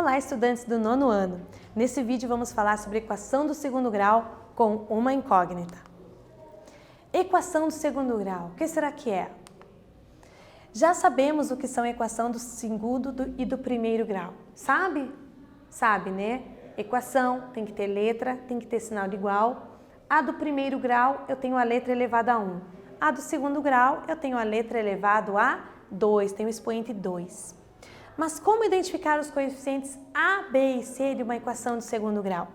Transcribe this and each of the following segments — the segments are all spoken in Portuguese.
Olá, estudantes do 9º ano! Nesse vídeo vamos falar sobre equação do segundo grau com uma incógnita. Equação do segundo grau, o que será que é? Já sabemos o que são a equação do segundo e do primeiro grau. Sabe? Sabe, né? Equação tem que ter letra, tem que ter sinal de igual. A do primeiro grau eu tenho a letra elevada a 1. A do segundo grau eu tenho a letra elevada a 2, tenho o expoente 2. Mas como identificar os coeficientes A, B e C de uma equação de segundo grau?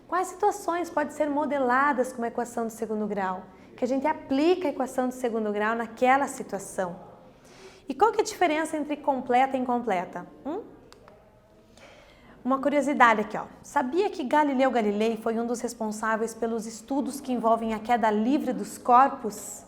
Quais situações podem ser modeladas com uma equação de segundo grau? Que a gente aplica a equação de segundo grau naquela situação. E qual que é a diferença entre completa e incompleta? Uma curiosidade aqui, ó. Sabia que Galileu Galilei foi um dos responsáveis pelos estudos que envolvem a queda livre dos corpos?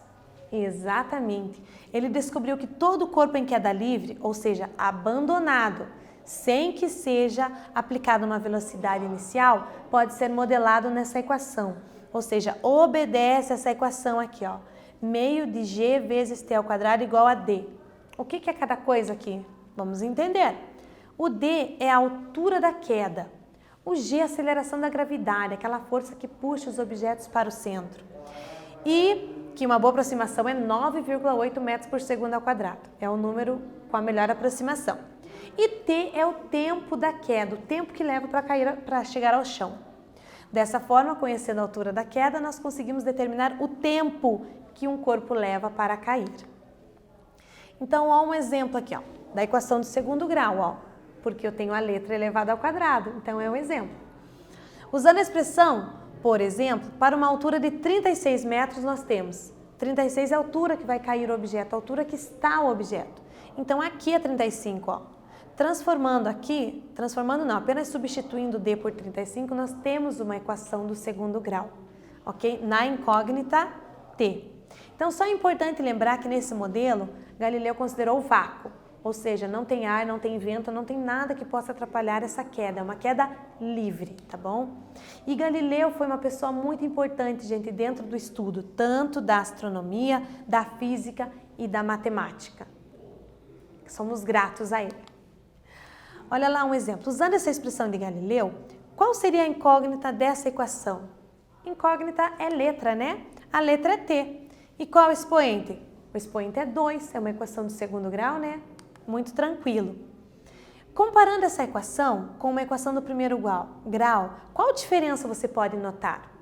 Exatamente. Ele descobriu que todo corpo em queda livre, ou seja, abandonado, sem que seja aplicada uma velocidade inicial, pode ser modelado nessa equação. Ou seja, obedece essa equação aqui, ó. Meio de g vezes t ao quadrado igual a d. O que é cada coisa aqui? Vamos entender. O d é a altura da queda. O g é a aceleração da gravidade, aquela força que puxa os objetos para o centro. E que uma boa aproximação é 9,8 metros por segundo ao quadrado. É o número com a melhor aproximação. E t é o tempo da queda, o tempo que leva para chegar ao chão. Dessa forma, conhecendo a altura da queda, nós conseguimos determinar o tempo que um corpo leva para cair. Então, ó, um exemplo aqui, ó, da equação do segundo grau, ó, porque eu tenho a letra elevada ao quadrado, então é um exemplo. Usando a expressão, por exemplo, para uma altura de 36 metros nós temos 36 é a altura que vai cair o objeto, a altura que está o objeto. Então aqui é 35, ó. Apenas substituindo d por 35, nós temos uma equação do segundo grau, ok? Na incógnita t. Então só é importante lembrar que nesse modelo, Galileu considerou o vácuo. Ou seja, não tem ar, não tem vento, não tem nada que possa atrapalhar essa queda. É uma queda livre, tá bom? E Galileu foi uma pessoa muito importante, gente, dentro do estudo, tanto da astronomia, da física e da matemática. Somos gratos a ele. Olha lá um exemplo. Usando essa expressão de Galileu, qual seria a incógnita dessa equação? Incógnita é letra, né? A letra é t. E qual é o expoente? O expoente é 2, é uma equação do segundo grau, né? Muito tranquilo. Comparando essa equação com uma equação do primeiro grau, qual diferença você pode notar?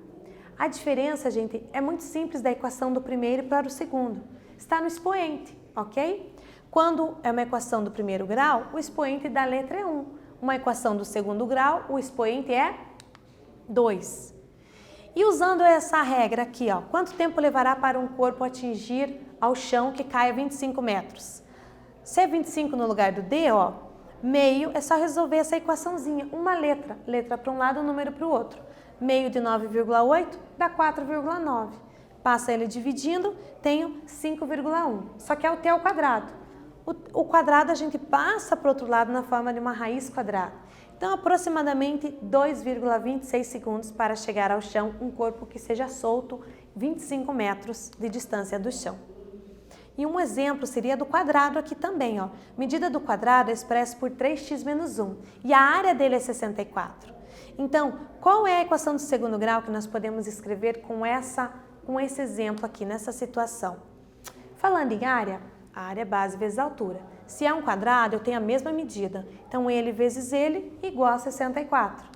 A diferença, gente, é muito simples da equação do primeiro para o segundo. Está no expoente, ok? Quando é uma equação do primeiro grau, o expoente da letra é 1. Uma equação do segundo grau, o expoente é 2. E usando essa regra aqui, ó, quanto tempo levará para um corpo atingir ao chão que cai a 25 metros? Se é 25 no lugar do D, ó, meio é só resolver essa equaçãozinha, uma letra para um lado, um número para o outro. Meio de 9,8 dá 4,9. Passa ele dividindo, tenho 5,1. Só que é o t ao quadrado. O quadrado a gente passa para o outro lado na forma de uma raiz quadrada. Então, aproximadamente 2,26 segundos para chegar ao chão um corpo que seja solto 25 metros de distância do chão. E um exemplo seria do quadrado aqui também, ó. Medida do quadrado é expressa por 3x menos 1 e a área dele é 64. Então, qual é a equação do segundo grau que nós podemos escrever com esse exemplo aqui, nessa situação? Falando em área, a área é base vezes a altura. Se é um quadrado, eu tenho a mesma medida. Então, ele vezes ele igual a 64.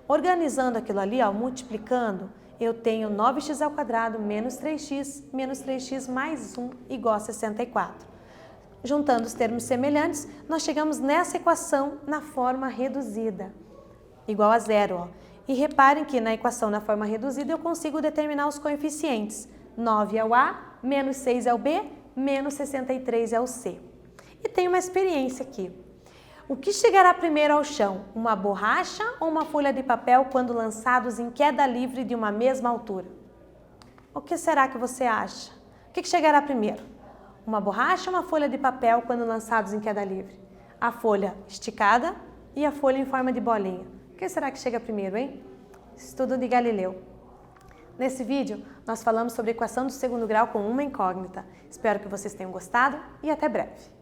Organizando aquilo ali, ó, multiplicando, eu tenho 9x ao quadrado menos 3x mais 1 igual a 64. Juntando os termos semelhantes, nós chegamos nessa equação na forma reduzida, igual a 0. Ó. E reparem que na equação na forma reduzida eu consigo determinar os coeficientes. 9 é o A, menos 6 é o B, menos 63 é o C. E tem uma experiência aqui. O que chegará primeiro ao chão? Uma borracha ou uma folha de papel quando lançados em queda livre de uma mesma altura? O que será que você acha? O que chegará primeiro? Uma borracha ou uma folha de papel quando lançados em queda livre? A folha esticada e a folha em forma de bolinha. O que será que chega primeiro, hein? Estudo de Galileu. Nesse vídeo, nós falamos sobre a equação do segundo grau com uma incógnita. Espero que vocês tenham gostado e até breve.